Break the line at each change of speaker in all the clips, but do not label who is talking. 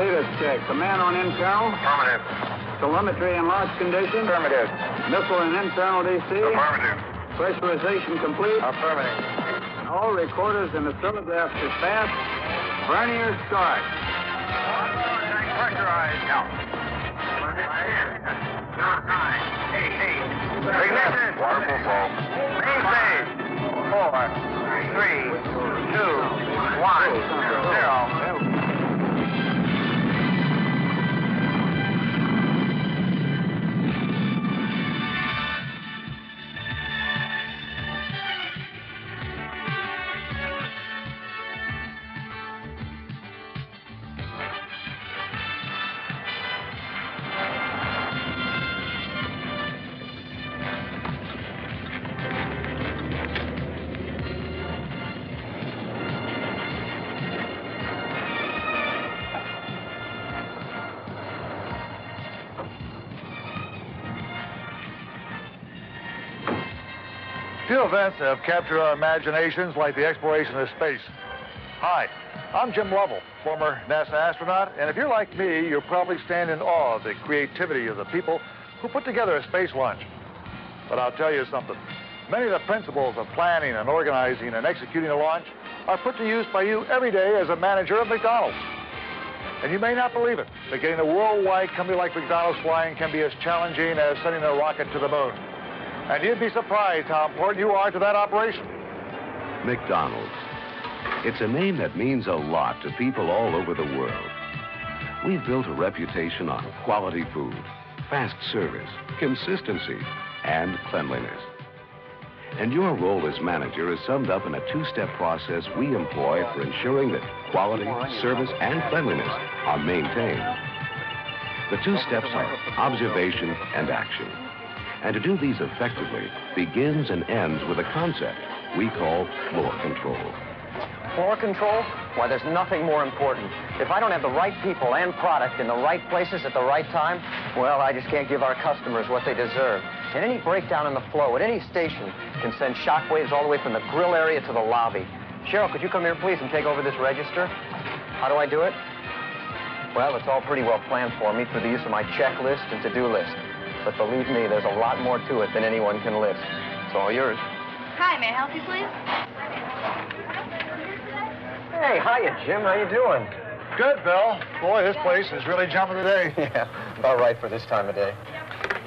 Status check. Command on internal.
Affirmative.
Telemetry and launch condition.
Affirmative.
Missile and internal DC.
Affirmative.
Pressurization complete.
Affirmative.
All recorders and oscillographs dispatched. Vernier start.
Pressurized. Now. 9, 8, 8. Ignition. Water flow. Main stage. 4, 3, 2, 1, 0.
Few events have captured our imaginations like the exploration of space. Hi, I'm Jim Lovell, former NASA astronaut, and if you're like me, you'll probably stand in awe of the creativity of the people who put together a space launch. But I'll tell you something. Many of the principles of planning and organizing and executing a launch are put to use by you every day as a manager of McDonald's. And you may not believe it, but getting a worldwide company like McDonald's flying can be as challenging as sending a rocket to the moon. And you'd be surprised how important you are to that operation.
McDonald's. It's a name that means a lot to people all over the world. We've built a reputation on quality food, fast service, consistency, and cleanliness. And your role as manager is summed up in a two-step process we employ for ensuring that quality, service, and cleanliness are maintained. The two steps are observation and action. And to do these effectively begins and ends with a concept we call floor control.
Floor control? Why, there's nothing more important. If I don't have the right people and product in the right places at the right time, well, I just can't give our customers what they deserve. And any breakdown in the flow at any station can send shockwaves all the way from the grill area to the lobby. Cheryl, could you come here, please, and take over this register? How do I do it? Well, it's all pretty well planned for me through the use of my checklist and to-do list. But believe me, there's a lot more to it than anyone can list. It's all yours.
Hi, may I help you, please?
Hey, hiya, Jim. How you doing?
Good, Bill. Boy, this place is really jumping today.
Yeah, about right for this time of day.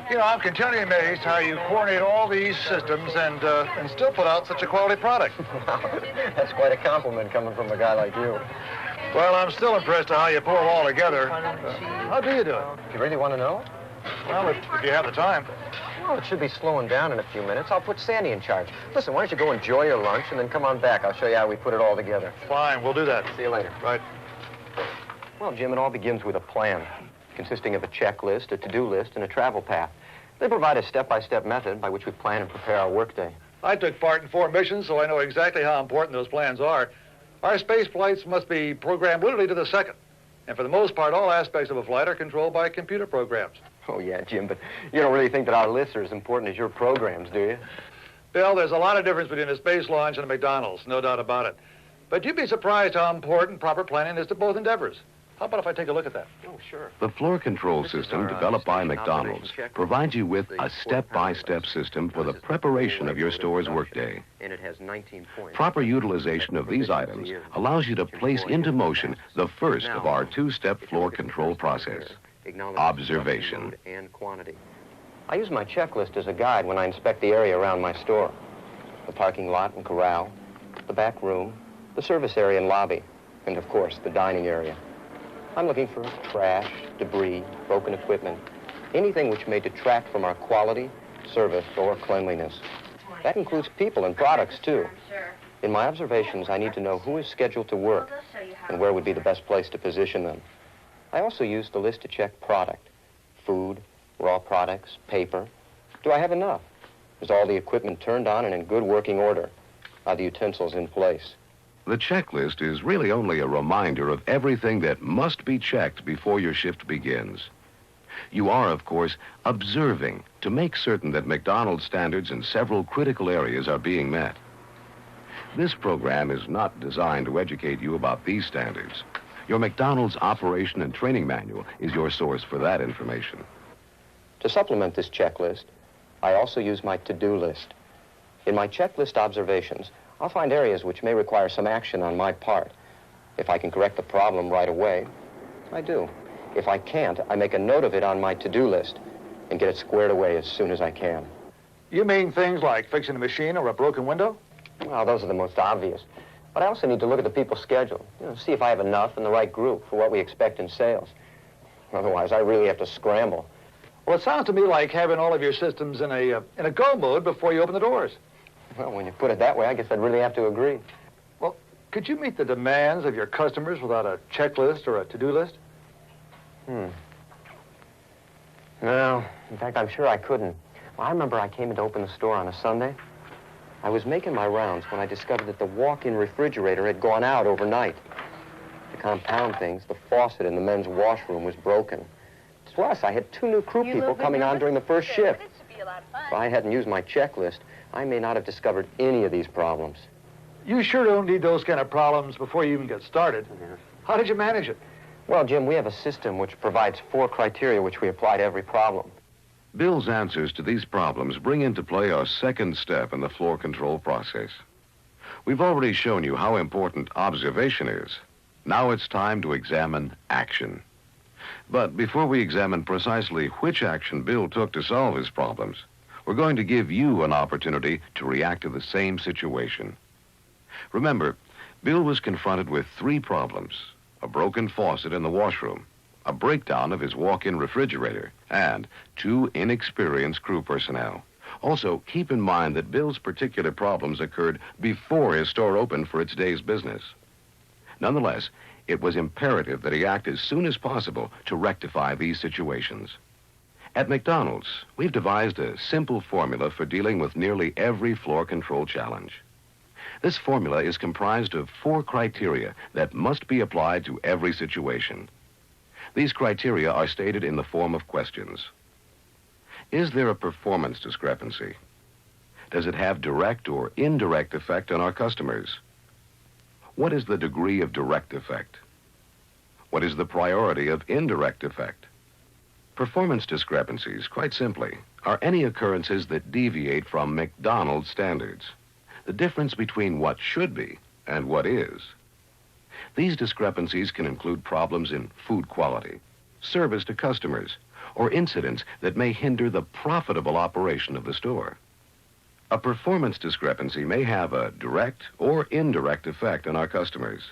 You know, I'm continually amazed how you coordinate all these systems and still put out such a quality product.
That's quite a compliment coming from a guy like you.
Well, I'm still impressed at how you pull them all together. How do you do it?
You really want to know?
Well, if you have the time.
Well, it should be slowing down in a few minutes. I'll put Sandy in charge. Listen, why don't you go enjoy your lunch and then come on back. I'll show you how we put it all together.
Fine, we'll do that.
See you later.
Right.
Well, Jim, it all begins with a plan, consisting of a checklist, a to-do list, and a travel path. They provide a step-by-step method by which we plan and prepare our workday.
I took part in 4 missions, so I know exactly how important those plans are. Our space flights must be programmed literally to the second. And for the most part, all aspects of a flight are controlled by computer programs.
Oh, yeah, Jim, but you don't really think that our lists are as important as your programs, do you?
Bill, there's a lot of difference between a space launch and a McDonald's, no doubt about it. But you'd be surprised how important proper planning is to both endeavors. How about if I take a look at that?
Oh, sure.
The floor control system developed by McDonald's provides you with a step-by-step system for the preparation of your store's workday.
And it has 19 points.
Proper utilization of these items allows you to place into motion the first of our two-step floor control process, observation.
And quantity. I use my checklist as a guide when I inspect the area around my store. The parking lot and corral, the back room, the service area and lobby, and of course, the dining area. I'm looking for trash, debris, broken equipment, anything which may detract from our quality, service, or cleanliness. That includes people and products, too. In my observations, I need to know who is scheduled to work and where would be the best place to position them. I also use the list to check product, food, raw products, paper. Do I have enough? Is all the equipment turned on and in good working order? Are the utensils in place?
The checklist is really only a reminder of everything that must be checked before your shift begins. You are, of course, observing to make certain that McDonald's standards in several critical areas are being met. This program is not designed to educate you about these standards. Your McDonald's operation and training manual is your source for that information.
To supplement this checklist, I also use my to-do list. In my checklist observations, I'll find areas which may require some action on my part. If I can correct the problem right away, I do. If I can't, I make a note of it on my to-do list and get it squared away as soon as I can.
You mean things like fixing a machine or a broken window?
Well, those are the most obvious. But I also need to look at the people's schedule, see if I have enough in the right group for what we expect in sales. Otherwise, I really have to scramble.
Well, it sounds to me like having all of your systems in a go mode before you open the doors.
Well, when you put it that way, I guess I'd really have to agree.
Well, could you meet the demands of your customers without a checklist or a to-do list?
No, in fact, I'm sure I couldn't. Well, I remember I came in to open the store on a Sunday. I was making my rounds when I discovered that the walk-in refrigerator had gone out overnight. To compound things, the faucet in the men's washroom was broken. Plus, I had 2 new crew people coming on during the first shift.
This should be a lot of fun.
If I hadn't used my checklist, I may not have discovered any of these problems.
You sure don't need those kind of problems before you even get started. How did you manage it?
Well, Jim, we have a system which provides 4 criteria which we apply to every problem.
Bill's answers to these problems bring into play our second step in the floor control process. We've already shown you how important observation is. Now it's time to examine action. But before we examine precisely which action Bill took to solve his problems, we're going to give you an opportunity to react to the same situation. Remember, Bill was confronted with 3 problems: a broken faucet in the washroom, a breakdown of his walk-in refrigerator, and 2 inexperienced crew personnel. Also, keep in mind that Bill's particular problems occurred before his store opened for its day's business. Nonetheless, it was imperative that he act as soon as possible to rectify these situations. At McDonald's, we've devised a simple formula for dealing with nearly every floor control challenge. This formula is comprised of 4 criteria that must be applied to every situation. These criteria are stated in the form of questions. Is there a performance discrepancy? Does it have direct or indirect effect on our customers? What is the degree of direct effect? What is the priority of indirect effect? Performance discrepancies, quite simply, are any occurrences that deviate from McDonald's standards. The difference between what should be and what is. These discrepancies can include problems in food quality, service to customers, or incidents that may hinder the profitable operation of the store. A performance discrepancy may have a direct or indirect effect on our customers.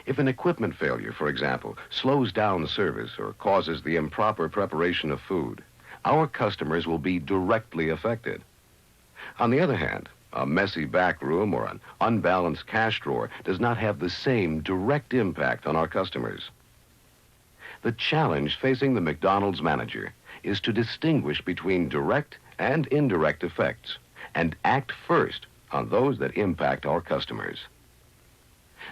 If an equipment failure, for example, slows down service or causes the improper preparation of food, our customers will be directly affected. On the other hand, a messy back room or an unbalanced cash drawer does not have the same direct impact on our customers. The challenge facing the McDonald's manager is to distinguish between direct and indirect effects and act first on those that impact our customers.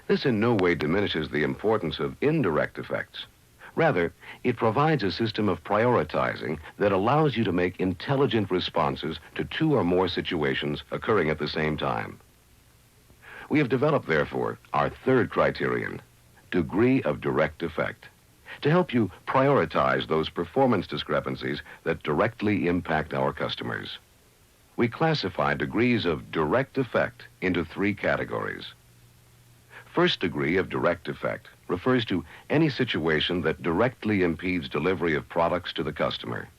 This in no way diminishes the importance of indirect effects. Rather, it provides a system of prioritizing that allows you to make intelligent responses to 2 or more situations occurring at the same time. We have developed, therefore, our 3rd criterion, degree of direct effect, to help you prioritize those performance discrepancies that directly impact our customers. We classify degrees of direct effect into 3 categories. First degree of direct effect refers to any situation that directly impedes delivery of products to the customer.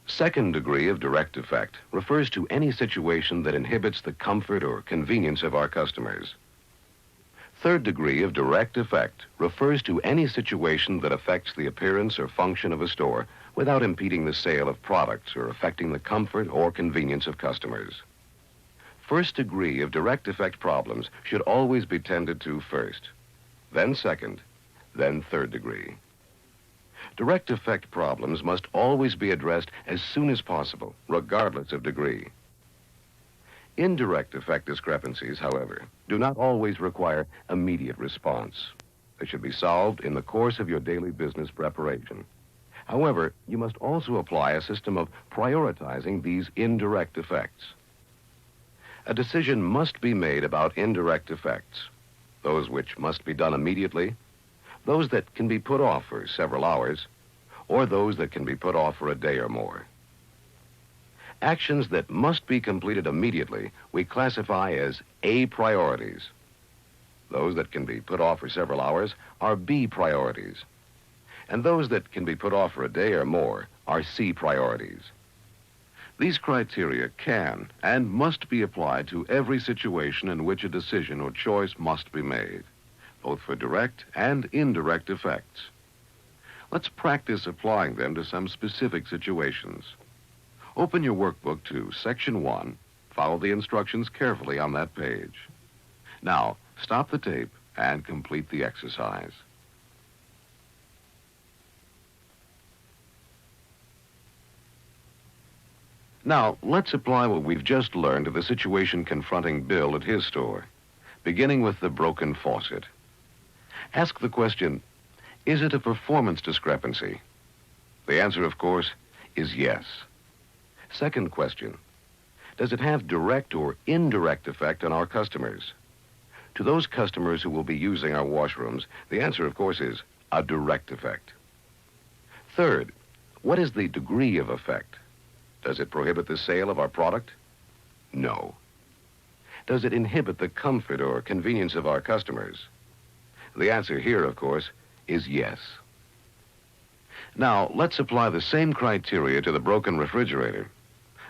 Second degree of direct effect refers to any situation that inhibits the comfort or convenience of our customers. Third degree of direct effect refers to any situation that affects the appearance or function of a store without impeding the sale of products or affecting the comfort or convenience of customers. First degree of direct effect problems should always be tended to first, then second, then third degree. Direct effect problems must always be addressed as soon as possible, regardless of degree. Indirect effect discrepancies, however, do not always require immediate response. They should be solved in the course of your daily business preparation. However, you must also apply a system of prioritizing these indirect effects. A decision must be made about indirect effects, those which must be done immediately those that can be put off for several hours, or those that can be put off for a day or more. Actions that must be completed immediately we classify as A priorities. Those that can be put off for several hours are B priorities. And those that can be put off for a day or more are C priorities. These criteria can and must be applied to every situation in which a decision or choice must be made, both for direct and indirect effects. Let's practice applying them to some specific situations. Open your workbook to Section 1. Follow the instructions carefully on that page. Now, stop the tape and complete the exercise. Now, let's apply what we've just learned to the situation confronting Bill at his store, beginning with the broken faucet. Ask the question, is it a performance discrepancy? The answer, of course, is yes. Second question, does it have direct or indirect effect on our customers? To those customers who will be using our washrooms, the answer, of course, is a direct effect. Third, what is the degree of effect? Does it prohibit the sale of our product? No. Does it inhibit the comfort or convenience of our customers? The answer here, of course, is yes. Now, let's apply the same criteria to the broken refrigerator.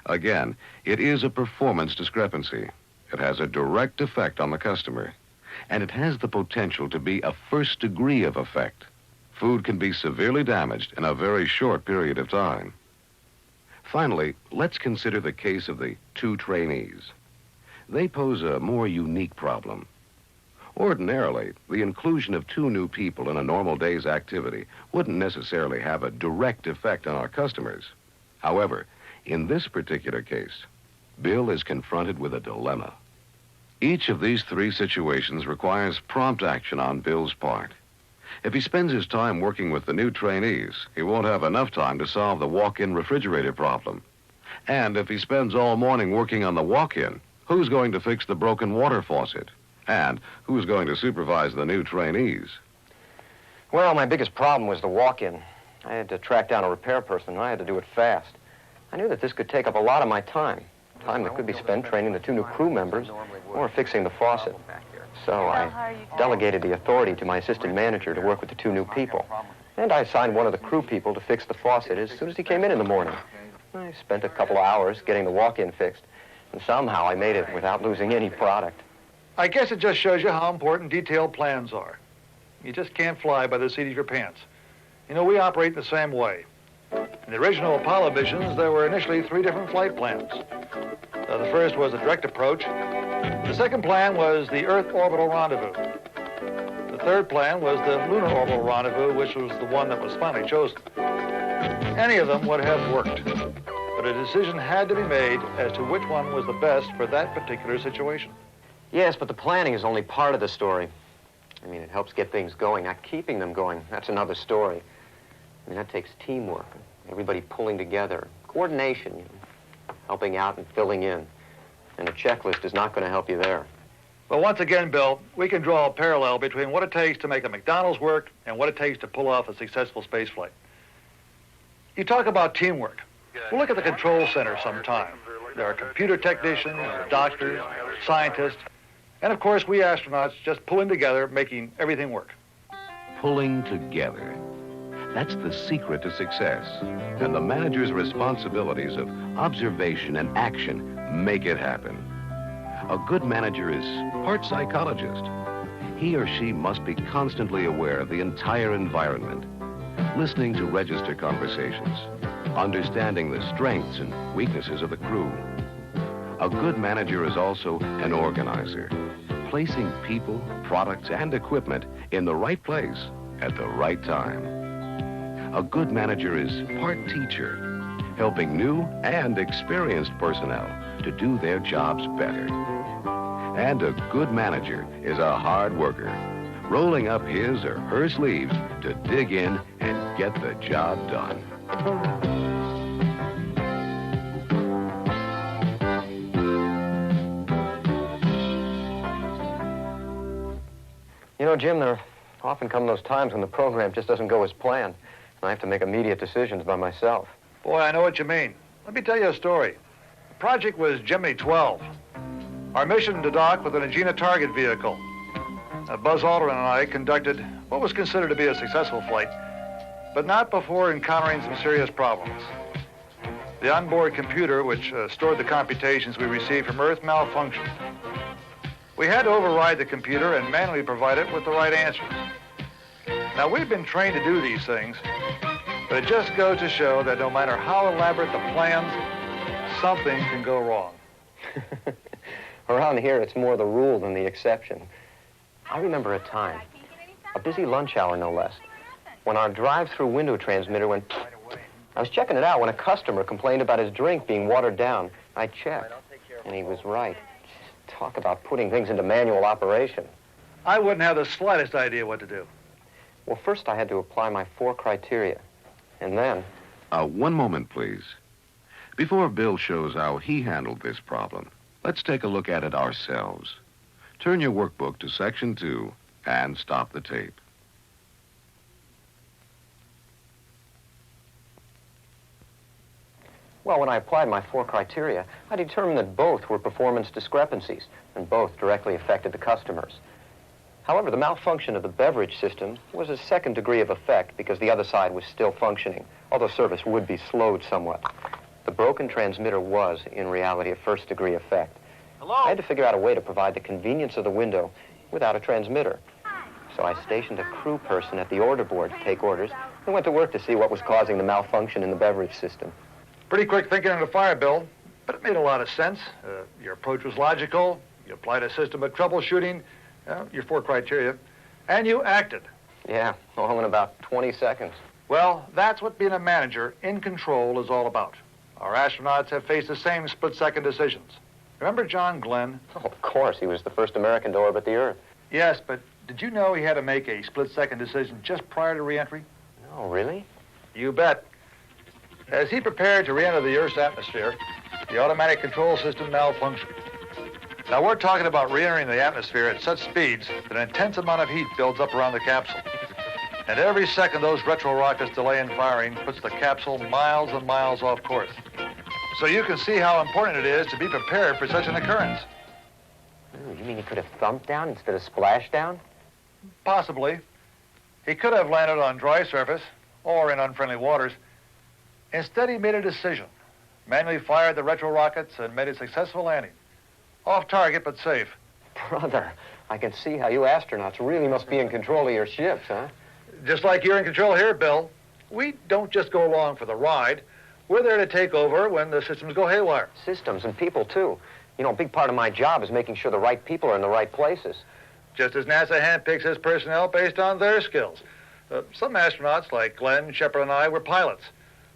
Again, it is a performance discrepancy. It has a direct effect on the customer, and it has the potential to be a first degree of effect. Food can be severely damaged in a very short period of time. Finally, let's consider the case of the 2 trainees. They pose a more unique problem. Ordinarily, the inclusion of 2 new people in a normal day's activity wouldn't necessarily have a direct effect on our customers. However, in this particular case, Bill is confronted with a dilemma. Each of these 3 situations requires prompt action on Bill's part. If he spends his time working with the new trainees, he won't have enough time to solve the walk-in refrigerator problem. And if he spends all morning working on the walk-in, who's going to fix the broken water faucet? And who's going to supervise the new trainees?
Well, my biggest problem was the walk-in. I had to track down a repair person, and I had to do it fast. I knew that this could take up a lot of my time that could be spent training the 2 new crew members or fixing the faucet. So I delegated the authority to my assistant manager to work with the 2 new people. And I assigned one of the crew people to fix the faucet as soon as he came in the morning. I spent a couple of hours getting the walk-in fixed, and somehow I made it without losing any product.
I guess it just shows you how important detailed plans are. You just can't fly by the seat of your pants. You know, we operate the same way. In the original Apollo missions, there were initially 3 different flight plans. The first was the direct approach. The second plan was the Earth orbital rendezvous. The third plan was the lunar orbital rendezvous, which was the one that was finally chosen. Any of them would have worked, but a decision had to be made as to which one was the best for that particular situation.
Yes, but the planning is only part of the story. I mean, it helps get things going. Not keeping them going, that's another story. I mean, that takes teamwork, everybody pulling together, coordination, you know, helping out and filling in. And a checklist is not going to help you there.
Well, once again, Bill, we can draw a parallel between what it takes to make a McDonald's work and what it takes to pull off a successful space flight. You talk about teamwork. Well, look at the control center sometime. There are computer technicians, doctors, scientists, and of course, we astronauts just pulling together, making everything work.
Pulling together. That's the secret to success. And the manager's responsibilities of observation and action make it happen. A good manager is part psychologist. He or she must be constantly aware of the entire environment, listening to register conversations, understanding the strengths and weaknesses of the crew. A good manager is also an organizer, placing people, products, and equipment in the right place at the right time. A good manager is part teacher, helping new and experienced personnel to do their jobs better. And a good manager is a hard worker, rolling up his or her sleeves to dig in and get the job done.
You know, Jim, there are Often come those times when the program just doesn't go as planned, and I have to make immediate decisions by myself.
Boy, I know what you mean. Let me tell you a story. The project was Gemini 12. Our mission to dock with an Agena target vehicle. Buzz Aldrin and I conducted what was considered to be a successful flight, but not before encountering some serious problems. The onboard computer, which stored the computations we received from Earth, malfunctioned. We had to override the computer and manually provide it with the right answers. Now, we've been trained to do these things, but it just goes to show that no matter how elaborate the plans, something can go wrong.
Around here, it's more the rule than the exception. I remember a time, a busy lunch hour no less, when our drive-through window transmitter went. I was checking it out when a customer complained about his drink being watered down. I checked, and he was right. Talk about putting things into manual operation.
I wouldn't have the slightest idea what to do.
Well, first I had to apply my 4 criteria, and then...
One moment, please. Before Bill shows how he handled this problem, let's take a look at it ourselves. Turn your workbook to Section 2 and stop the tape.
Well, when I applied my 4 criteria, I determined that both were performance discrepancies, and both directly affected the customers. However, the malfunction of the beverage system was a second degree of effect because the other side was still functioning, although service would be slowed somewhat. The broken transmitter was, in reality, a first degree effect.
Hello?
I had to figure out a way to provide the convenience of the window without a transmitter. So I stationed a crew person at the order board to take orders and went to work to see what was causing the malfunction in the beverage system.
Pretty quick thinking on the fire, Bill, but it made a lot of sense. Your approach was logical. You applied a system of troubleshooting, your 4 criteria, and you acted.
Yeah, all in about 20 seconds.
Well, that's what being a manager in control is all about. Our astronauts have faced the same split-second decisions. Remember John Glenn?
Oh, of course, he was the first American to orbit the Earth.
Yes, but did you know he had to make a split-second decision just prior to re-entry?
No, really?
You bet. As he prepared to re-enter the Earth's atmosphere, the automatic control system malfunctioned. Now, we're talking about re-entering the atmosphere at such speeds that an intense amount of heat builds up around the capsule. And every second those retro rockets delay in firing puts the capsule miles and miles off course. So you can see how important it is to be prepared for such an occurrence.
Ooh, you mean he could have thumped down instead of splashed down?
Possibly. He could have landed on dry surface or in unfriendly waters. Instead, he made a decision, manually fired the retro rockets and made a successful landing. Off target, but safe.
Brother, I can see how you astronauts really must be in control of your ships, huh?
Just like you're in control here, Bill. We don't just go along for the ride. We're there to take over when the systems go haywire.
Systems and people, too. You know, a big part of my job is making sure the right people are in the right places.
Just as NASA handpicks its personnel based on their skills. Some astronauts, like Glenn, Shepard, and I, were pilots.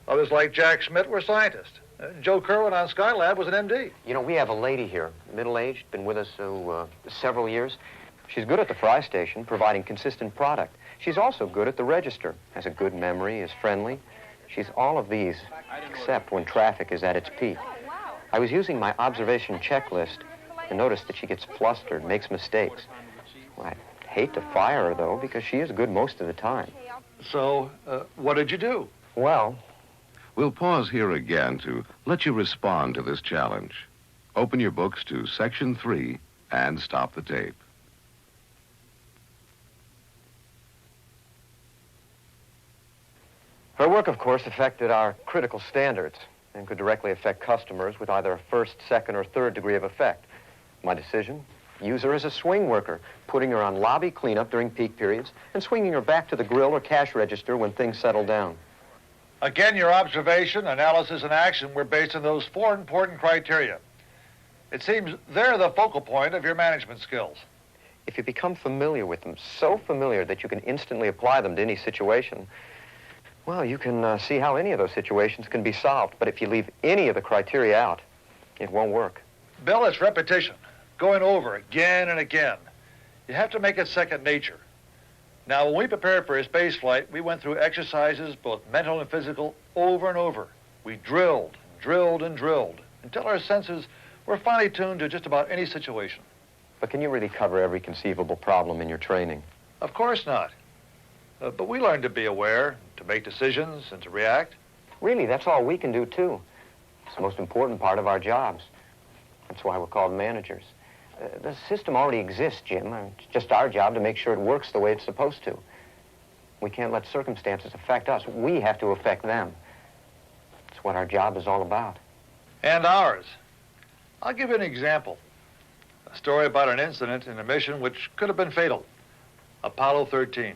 Others, like Jack Schmidt, were scientists. Joe Kerwin on Skylab was an MD.
You know, we have a lady here, middle-aged, been with us several years. She's good at the fry station, providing consistent product. She's also good at the register, has a good memory, is friendly. She's all of these, except when traffic is at its peak. I was using my observation checklist and noticed that she gets flustered, makes mistakes. Well, I hate to fire her, though, because she is good most of the time.
So, what did you do?
Well...
We'll pause here again to let you respond to this challenge. Open your books to Section 3 and stop the tape.
Her work, of course, affected our critical standards and could directly affect customers with either a first, second, or third degree of effect. My decision? Use her as a swing worker, putting her on lobby cleanup during peak periods and swinging her back to the grill or cash register when things settle down.
Again, your observation, analysis, and action were based on those 4 important criteria. It seems they're the focal point of your management skills.
If you become familiar with them, so familiar that you can instantly apply them to any situation, well, you can see how any of those situations can be solved. But if you leave any of the criteria out, it won't work.
Bill, it's repetition, going over again and again. You have to make it second nature. Now, when we prepared for a space flight, we went through exercises, both mental and physical, over and over. We drilled, drilled, and drilled until our senses were finally tuned to just about any situation.
But can you really cover every conceivable problem in your training?
Of course not. But we learn to be aware, to make decisions, and to react.
Really, that's all we can do, too. It's the most important part of our jobs. That's why we're called managers. The system already exists, Jim. It's just our job to make sure it works the way it's supposed to. We can't let circumstances affect us. We have to affect them. That's what our job is all about.
And ours. I'll give you an example. A story about an incident in a mission which could have been fatal. Apollo 13.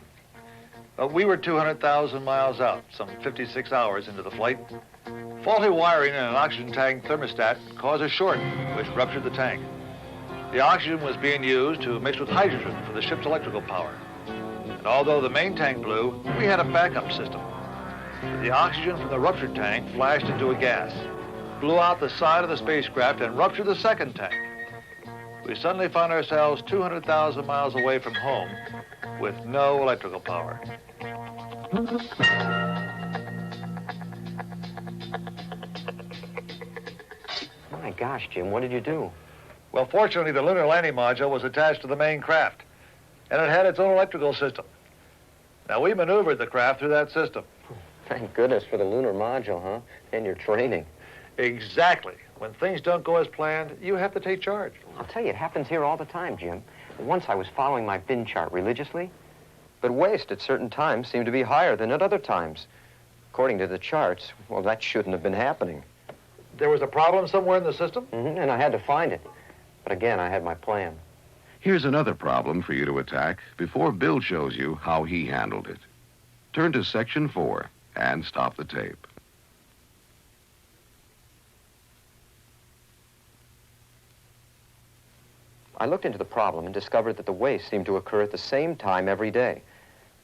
We were 200,000 miles out, some 56 hours into the flight. Faulty wiring in an oxygen tank thermostat caused a short, which ruptured the tank. The oxygen was being used to mix with hydrogen for the ship's electrical power. And although the main tank blew, we had a backup system. The oxygen from the ruptured tank flashed into a gas, blew out the side of the spacecraft, and ruptured the second tank. We suddenly found ourselves 200,000 miles away from home with no electrical power.
My gosh, Jim, what did you do?
Well, fortunately, the lunar landing module was attached to the main craft, and it had its own electrical system. Now, we maneuvered the craft through that system.
Thank goodness for the lunar module, huh? And your training.
Exactly. When things don't go as planned, you have to take charge.
I'll tell you, it happens here all the time, Jim. Once I was following my bin chart religiously, but waste at certain times seemed to be higher than at other times. According to the charts, well, that shouldn't have been happening.
There was a problem somewhere in the system?
And I had to find it. But again, I had my plan.
Here's another problem for you to attack before Bill shows you how he handled it. Turn to Section 4 and stop the tape.
I looked into the problem and discovered that the waste seemed to occur at the same time every day.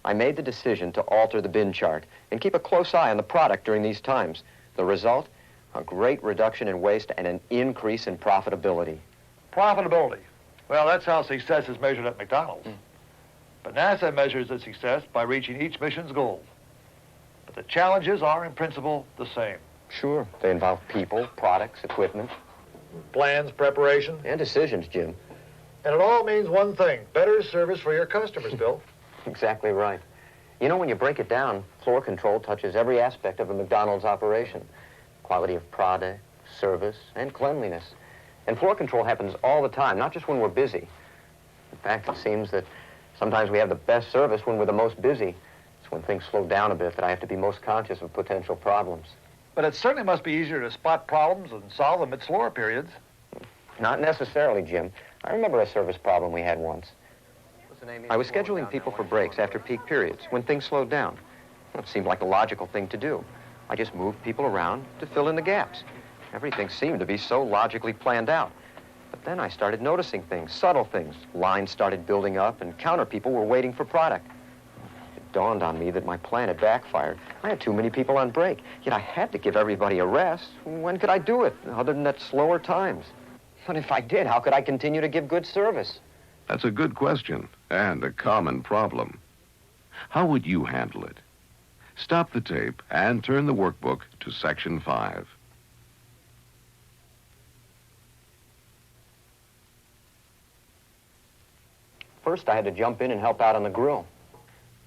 I made the decision to alter the bin chart and keep a close eye on the product during these times. The result? A great reduction in waste and an increase in profitability.
Profitability. Well, that's how success is measured at McDonald's. But NASA measures its success by reaching each mission's goals. But the challenges are, in principle, the same.
Sure. They involve people, products, equipment.
Plans, preparation.
And decisions, Jim.
And it all means one thing, better service for your customers, Bill.
Exactly right. You know, when you break it down, floor control touches every aspect of a McDonald's operation. Quality of product, service, and cleanliness. And floor control happens all the time, not just when we're busy. In fact, it seems that sometimes we have the best service when we're the most busy. It's when things slow down a bit that I have to be most conscious of potential problems.
But it certainly must be easier to spot problems and solve them at slower periods.
Not necessarily, Jim. I remember a service problem we had once. I was scheduling people for breaks after peak periods, when things slowed down. It seemed like a logical thing to do. I just moved people around to fill in the gaps. Everything seemed to be so logically planned out. But then I started noticing things, subtle things. Lines started building up, and counter people were waiting for product. It dawned on me that my plan had backfired. I had too many people on break, yet I had to give everybody a rest. When could I do it, other than at slower times? But if I did, how could I continue to give good service?
That's a good question and a common problem. How would you handle it? Stop the tape and turn the workbook to Section 5.
First, I had to jump in and help out on the grill.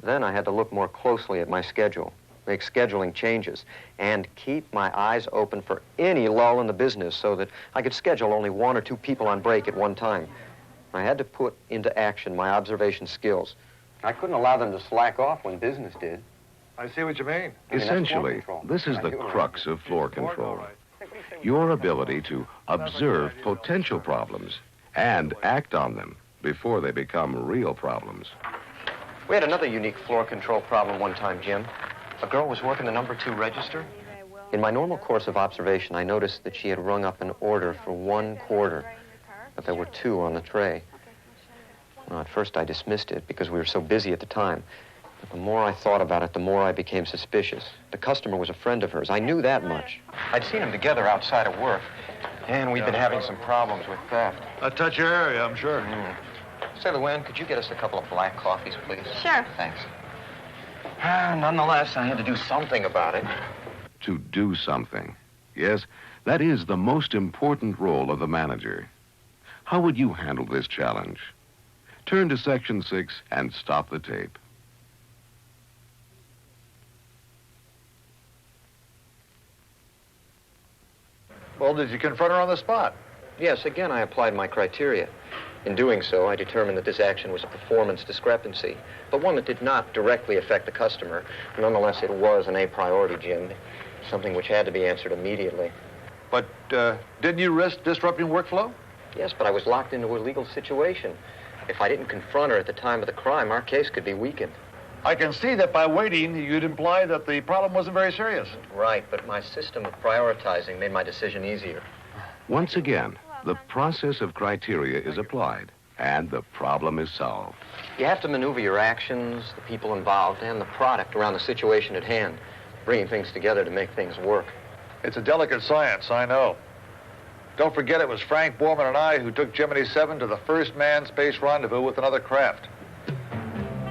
Then I had to look more closely at my schedule, make scheduling changes, and keep my eyes open for any lull in the business so that I could schedule only one or two people on break at one time. I had to put into action my observation skills. I couldn't allow them to slack off when business did.
I see what you mean.
Essentially, this is the crux of floor control. Your ability to observe potential problems and act on them before they become real problems.
We had another unique floor control problem one time, Jim. A girl was working the number 2 register. In my normal course of observation, I noticed that she had rung up an order for 1 quarter, but there were 2 on the tray. Well, at first I dismissed it because we were so busy at the time. But the more I thought about it, the more I became suspicious. The customer was a friend of hers. I knew that much. I'd seen them together outside of work, and we'd been having some problems with theft.
A touchy area, I'm sure.
Say, Luann, could you get us a couple of black coffees, please?
Sure.
Thanks. Nonetheless, I had to do something about it.
To do something. Yes, that is the most important role of the manager. How would you handle this challenge? Turn to Section 6 and stop the tape.
Well, did you confront her on the spot?
Yes, again, I applied my criteria. In doing so, I determined that this action was a performance discrepancy, but one that did not directly affect the customer. Nonetheless, it was an A priority, Jim, something which had to be answered immediately.
But didn't you risk disrupting workflow?
Yes, but I was locked into a legal situation. If I didn't confront her at the time of the crime, our case could be weakened.
I can see that by waiting, you'd imply that the problem wasn't very serious.
Right, but my system of prioritizing made my decision easier.
Once again, the process of criteria is applied, and the problem is solved.
You have to maneuver your actions, the people involved, and the product around the situation at hand, bringing things together to make things work.
It's a delicate science, I know. Don't forget it was Frank Borman and I who took Gemini 7 to the first manned space rendezvous with another craft.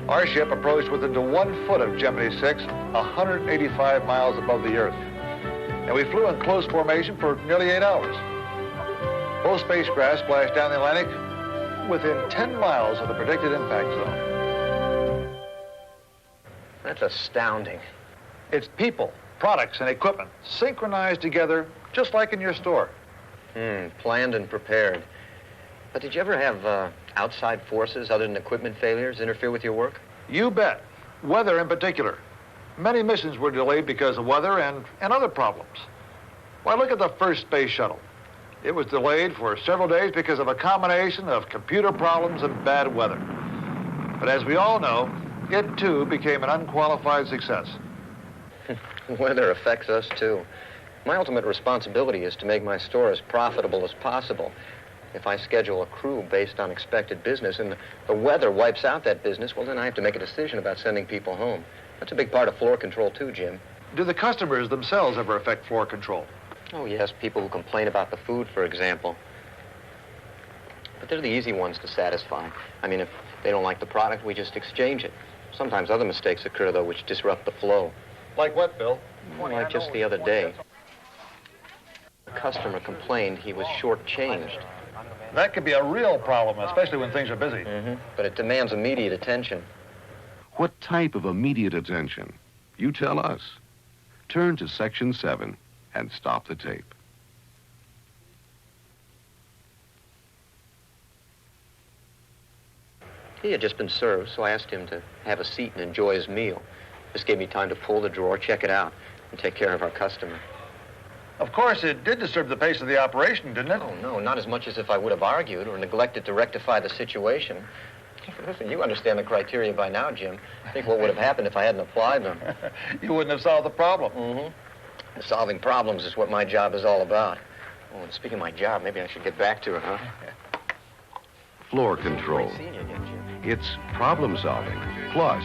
Our ship approached within 1 foot of Gemini 6, 185 miles above the Earth. And we flew in close formation for nearly 8 hours. Both spacecraft splashed down the Atlantic within 10 miles of the predicted impact zone.
That's astounding.
It's people, products, and equipment synchronized together just like in your store.
Planned and prepared. But did you ever have outside forces other than equipment failures interfere with your work?
You bet. Weather in particular. Many missions were delayed because of weather and other problems. Why, look at the first space shuttle. It was delayed for several days because of a combination of computer problems and bad weather. But as we all know, it too became an unqualified success.
Weather affects us too. My ultimate responsibility is to make my store as profitable as possible. If I schedule a crew based on expected business and the weather wipes out that business, well, then I have to make a decision about sending people home. That's a big part of floor control too, Jim.
Do the customers themselves ever affect floor control?
Oh, yes, people who complain about the food, for example. But they're the easy ones to satisfy. I mean, if they don't like the product, we just exchange it. Sometimes other mistakes occur, though, which disrupt the flow.
Like what, Bill?
Like just the other day. A customer complained he was shortchanged.
That could be a real problem, especially when things are busy.
But it demands immediate attention.
What type of immediate attention? You tell us. Turn to Section 7 and stop the tape.
He had just been served, so I asked him to have a seat and enjoy his meal. This gave me time to pull the drawer, check it out, and take care of our customer.
Of course, it did disturb the pace of the operation, didn't it?
Oh, no, not as much as if I would have argued or neglected to rectify the situation. Listen, you understand the criteria by now, Jim. Think what would have happened if I hadn't applied them.
You wouldn't have solved the problem.
Solving problems is what my job is all about. Oh, and speaking of my job, maybe I should get back to it, huh?
Floor control.
Seen you yet, Jim.
It's problem solving plus